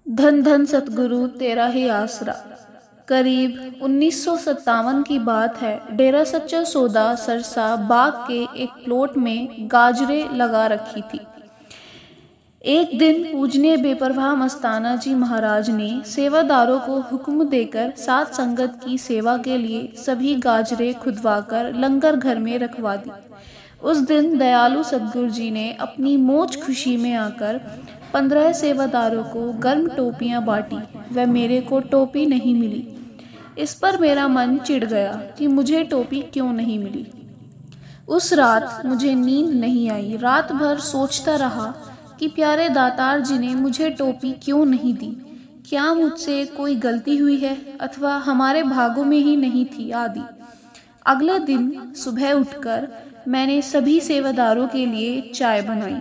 धन धन सतगुरु तेरा ही आसरा। करीब 1957 की बात है। डेरा सच्चा सौदा सरसा बाग के एक प्लॉट में गाजरें लगा रखी थी। एक दिन पूजनीय बेपरवाह मस्ताना जी महाराज ने सेवादारों को हुक्म देकर सात संगत की सेवा के लिए सभी गाजरें खुदवाकर लंगर घर में रखवा दी। उस दिन दयालु सतगुरु जी ने अपनी मौज खुशी में आकर 15 सेवादारों को गर्म टोपियां बांटी व मेरे को टोपी नहीं मिली। इस पर मेरा मन चिढ़ गया कि मुझे टोपी क्यों नहीं मिली। उस रात मुझे नींद नहीं आई। रात भर सोचता रहा कि प्यारे दातार जी ने मुझे टोपी क्यों नहीं दी। क्या मुझसे कोई गलती हुई है अथवा हमारे भागों में ही नहीं थी आदि। अगले दिन सुबह उठकर मैंने सभी सेवादारों के लिए चाय बनाई,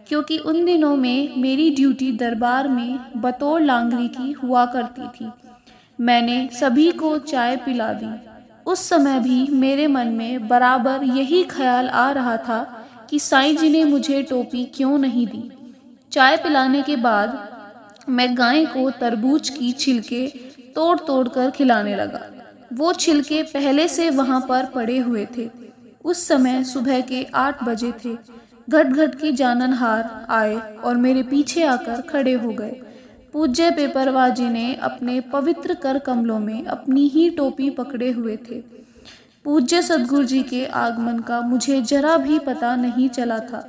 क्योंकि उन दिनों में मेरी ड्यूटी दरबार में बतौर लांगरी की हुआ करती थी। मैंने सभी को चाय पिला दी। उस समय भी मेरे मन में बराबर यही ख्याल आ रहा था कि साईं जी ने मुझे टोपी क्यों नहीं दी। चाय पिलाने के बाद मैं गाय को तरबूज की छिलके तोड़ तोड़ कर खिलाने लगा। वो छिलके पहले से वहां पर पड़े हुए थे। उस समय सुबह के 8 बजे थे। घट घट की जाननहार आए और मेरे पीछे आकर खड़े हो गए। पूज्य बेपरवाह जी ने अपने पवित्र कर कमलों में अपनी ही टोपी पकड़े हुए थे। पूज्य सतगुरु जी के आगमन का मुझे जरा भी पता नहीं चला था।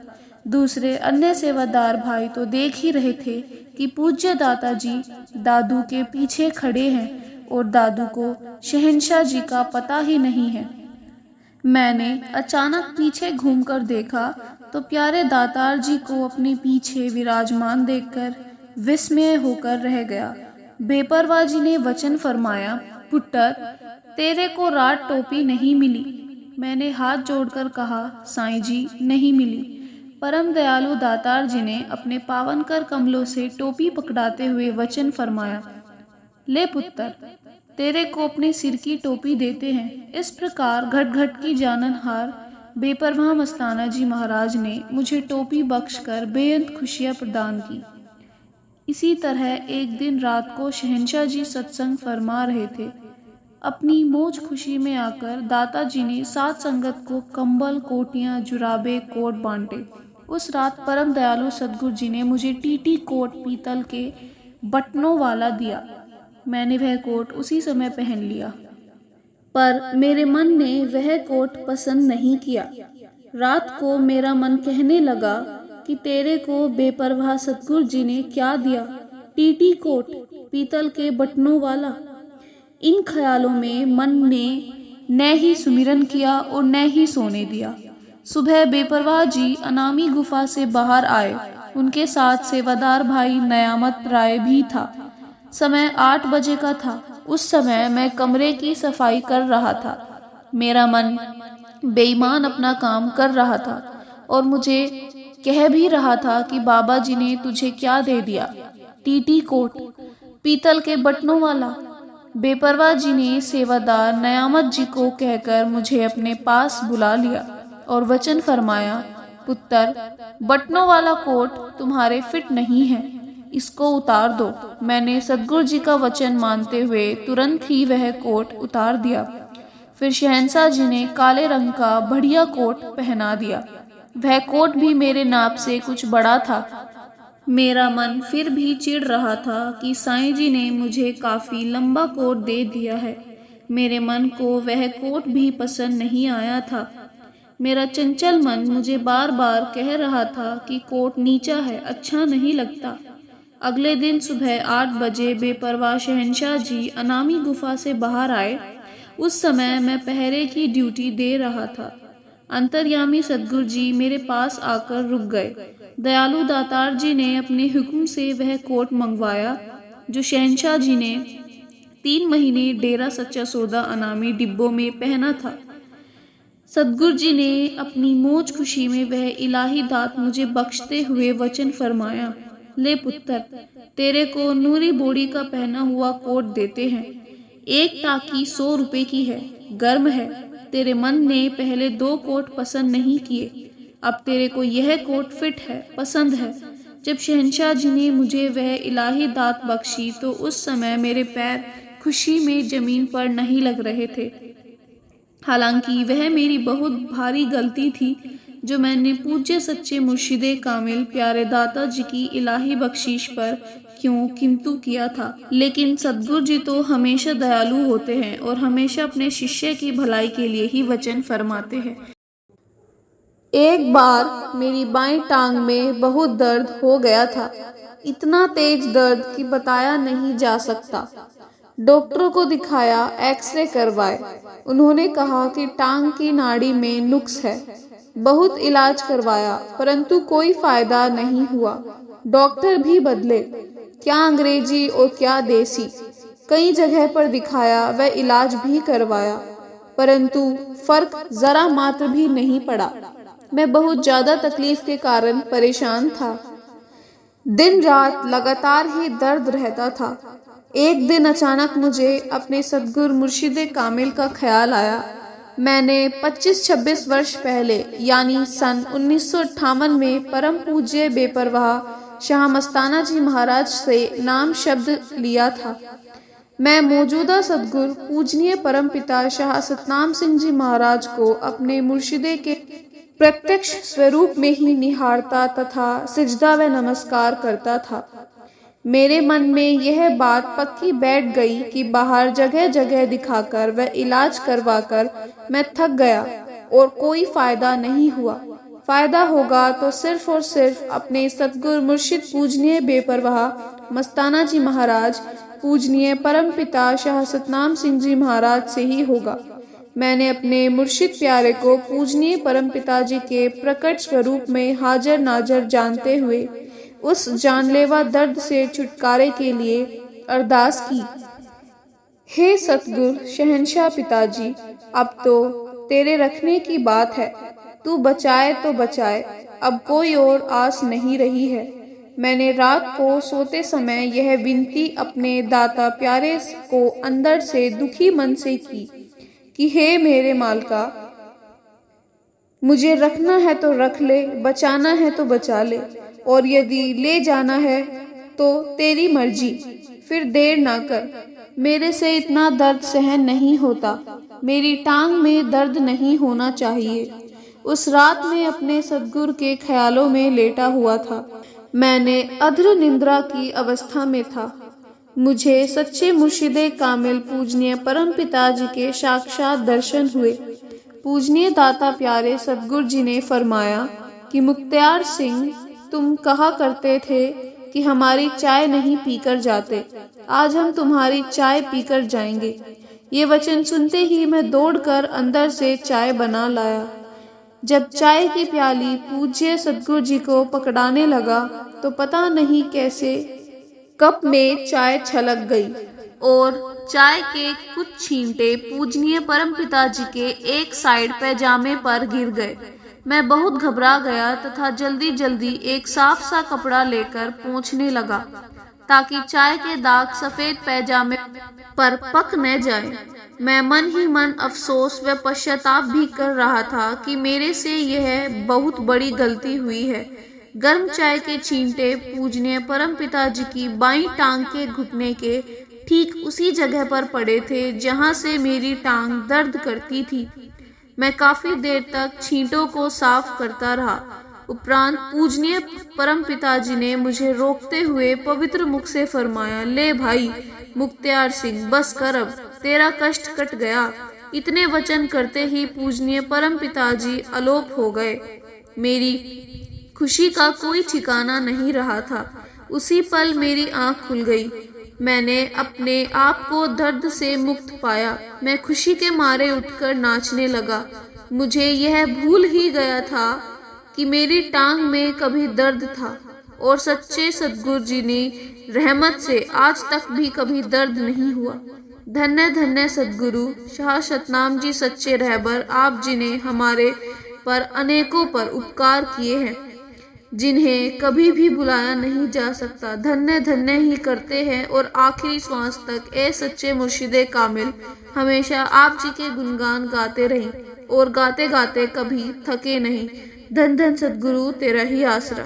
दूसरे अन्य सेवादार भाई तो देख ही रहे थे कि पूज्य दाता जी दादू के पीछे खड़े हैं और दादू को शहंशाह जी का पता ही नहीं है। मैंने अचानक पीछे घूमकर देखा तो प्यारे दातार जी को अपने पीछे विराजमान देखकर विस्मय होकर रह गया। बेपरवाह जी ने वचन फरमाया, पुत्र तेरे को रात टोपी नहीं मिली। मैंने हाथ जोड़कर कहा, साईं जी नहीं मिली। परम दयालु दातार जी ने अपने पावन कर कमलों से टोपी पकड़ाते हुए वचन फरमाया, ले पुत्र तेरे को अपने सिर की टोपी देते हैं। इस प्रकार घट घट की जाननहार बेपरवाह मस्ताना जी महाराज ने मुझे टोपी बख्शकर बेअंत खुशियां प्रदान की। इसी तरह एक दिन रात को शहंशाह जी सत्संग फरमा रहे थे। अपनी मौज खुशी में आकर दाता जी ने सात संगत को कंबल, कोटियां, जुराबे, कोट बांटे। उस रात परम दयालु सतगुरु जी ने मुझे टीटी कोट पीतल के बटनों वाला दिया। मैंने वह कोट उसी समय पहन लिया, पर मेरे मन ने वह कोट पसंद नहीं किया। रात को मेरा मन कहने लगा कि तेरे को बेपरवाह सतगुरु जी ने क्या दिया, टीटी कोट पीतल के बटनों वाला। इन ख्यालों में मन ने न ही सुमिरन किया और न ही सोने दिया। सुबह बेपरवाह जी अनामी गुफा से बाहर आए। उनके साथ सेवादार भाई नयामत राय भी था। समय 8 बजे का था। उस समय मैं कमरे की सफाई कर रहा था। मेरा मन बेईमान अपना काम कर रहा था और मुझे कह भी रहा था कि बाबा जी ने तुझे क्या दे दिया, टीटी कोट पीतल के बटनों वाला। बेपरवाह जी ने सेवादार नयामत जी को कहकर मुझे अपने पास बुला लिया और वचन फरमाया, पुत्र बटनों वाला कोट तुम्हारे फिट नहीं है, इसको उतार दो। मैंने सतगुरु जी का वचन मानते हुए तुरंत ही वह कोट उतार दिया। फिर शहंशाह जी ने काले रंग का बढ़िया कोट पहना दिया। वह कोट भी मेरे नाप से कुछ बड़ा था। मेरा मन फिर भी चिढ़ रहा था कि साईं जी ने मुझे काफी लंबा कोट दे दिया है। मेरे मन को वह कोट भी पसंद नहीं आया था। मेरा चंचल मन मुझे बार बार कह रहा था कि कोट नीचा है, अच्छा नहीं लगता। अगले दिन सुबह 8 बजे बेपरवाह शहंशाह जी अनामी गुफा से बाहर आए। उस समय मैं पहरे की ड्यूटी दे रहा था। अंतर्यामी सतगुरु जी मेरे पास आकर रुक गए। दयालु दातार जी ने अपने हुक्म से वह कोट मंगवाया जो शहंशाह जी ने 3 महीने डेरा सच्चा सौदा अनामी डिब्बों में पहना था। सतगुरु जी ने अपनी मौज खुशी में वह इलाही दात मुझे बख्शते हुए वचन फरमाया, ले पुत्र तेरे को नूरी बोड़ी का पहना हुआ कोट देते हैं। एक टाकी 100 रुपए की है, गर्म है। तेरे मन ने पहले 2 कोट पसंद नहीं किए, अब तेरे को यह कोट फिट है, पसंद है। जब शहंशाह जी ने मुझे वह इलाही दात बख्शी तो उस समय मेरे पैर खुशी में ज़मीन पर नहीं लग रहे थे। हालांकि वह मेरी बहुत भारी गलती थी जो मैंने पूज्य सच्चे मुर्शिदे कामिल प्यारे दाता जी की इलाही बख्शीश पर क्यों किंतु किया था। लेकिन सद्गुरु जी तो हमेशा दयालु होते हैं और हमेशा अपने शिष्य की भलाई के लिए ही वचन फरमाते हैं। एक बार मेरी बाईं टांग में बहुत दर्द हो गया था, इतना तेज दर्द कि बताया नहीं जा सकता। डॉक्टरों को दिखाया, एक्सरे करवाए। उन्होंने कहा कि टांग की नाड़ी में नुक्स है। बहुत इलाज करवाया परंतु कोई फायदा नहीं हुआ। डॉक्टर भी बदले, क्या अंग्रेजी और क्या देसी। कई जगह पर दिखाया, वह इलाज भी करवाया परंतु फर्क जरा मात्र भी नहीं पड़ा। मैं बहुत ज्यादा तकलीफ के कारण परेशान था। दिन रात लगातार ही दर्द रहता था। एक दिन अचानक मुझे अपने सद्गुरु मुर्शिदे कामिल का ख्याल आया। मैंने 25-26 वर्ष पहले यानी सन 1958 में परम पूज्य बेपरवाह शाह मस्ताना जी महाराज से नाम शब्द लिया था। मैं मौजूदा सद्गुरु पूजनीय परमपिता शाह सतनाम सिंह जी महाराज को अपने मुर्शिदे के प्रत्यक्ष स्वरूप में ही निहारता तथा सिजदा व नमस्कार करता था। मेरे मन में यह बात पक्की बैठ गई कि बाहर जगह जगह दिखाकर व इलाज करवाकर मैं थक गया और कोई फायदा नहीं हुआ। फायदा होगा तो सिर्फ और सिर्फ अपने सतगुरु मुर्शिद पूजनीय बेपरवाह मस्ताना जी महाराज पूजनीय परमपिता शाह सतनाम सिंह जी महाराज से ही होगा। मैंने अपने मुर्शिद प्यारे को पूजनीय परमपिता जी के प्रकट स्वरूप में हाजिर नाजर जानते हुए उस जानलेवा दर्द से छुटकारे के लिए अरदास की। हे सतगुरु शहंशाह पिताजी, अब तो तेरे रखने की बात है। तू बचाए तो बचाए, अब कोई और आस नहीं रही है। मैंने रात को सोते समय यह विनती अपने दाता प्यारे को अंदर से दुखी मन से की कि हे मेरे मालिका, मुझे रखना है तो रख ले, बचाना है तो बचा ले, और यदि ले जाना है तो तेरी मर्जी, फिर देर ना कर। मेरे से इतना दर्द सहन नहीं होता। मेरी टांग में दर्द नहीं होना चाहिए। उस रात में अपने सद्गुरु के ख्यालों में लेटा हुआ था। मैंने अध्र निंद्रा की अवस्था में था। मुझे सच्चे मुर्शिदे कामिल पूजनीय परम पिताजी के साक्षात दर्शन हुए। पूजनीय दाता प्यारे सद्गुरु जी ने फरमाया कि मुख्तियार सिंह, तुम कहा करते थे कि हमारी चाय नहीं पीकर जाते, आज हम तुम्हारी चाय पीकर जाएंगे। ये वचन सुनते ही मैं दौड़कर अंदर से चाय बना लाया। जब चाय की प्याली पूज्य सद्गुरु जी को पकड़ाने लगा तो पता नहीं कैसे कप में चाय छलक गई और चाय के कुछ छींटे पूजनीय परम पिताजी के एक साइड पैजामे पर गिर गए। मैं बहुत घबरा गया तथा जल्दी जल्दी एक साफ सा कपड़ा लेकर पोंछने लगा ताकि चाय के दाग सफेद पैजामे पर पक न जाए। मैं मन ही मन अफसोस व पश्चाताप भी कर रहा था कि मेरे से यह बहुत बड़ी गलती हुई है। गर्म चाय के छींटे पूजनीय परम पिताजी की बाईं टांग के घुटने के ठीक उसी जगह पर पड़े थे जहां से मेरी टांग दर्द करती थी। मैं काफी देर तक छींटों को साफ करता रहा। उपरांत पूजनीय परम पिताजी ने मुझे रोकते हुए पवित्र मुख से फरमाया, ले भाई मुख्तियार सिंह, बस कर, अब तेरा कष्ट कट गया। इतने वचन करते ही पूजनीय परम पिताजी अलोप हो गए। मेरी खुशी का कोई ठिकाना नहीं रहा था। उसी पल मेरी आंख खुल गई। मैंने अपने आप को दर्द से मुक्त पाया। मैं खुशी के मारे उठकर नाचने लगा। मुझे यह भूल ही गया था कि मेरी टांग में कभी दर्द था और सच्चे सद्गुरु जी ने रहमत से आज तक भी कभी दर्द नहीं हुआ। धन्य धन्य सद्गुरु शाह सतनाम जी सच्चे रहबर, आप जिन्हें हमारे पर अनेकों पर उपकार किए हैं, जिन्हें कभी भी बुलाया नहीं जा सकता। धन्य धन्य ही करते हैं और आखिरी श्वास तक ए सच्चे मुर्शिदे कामिल हमेशा आप जी के गुणगान गाते रहें और गाते गाते कभी थके नहीं। धन धन सद्गुरु तेरा ही आसरा।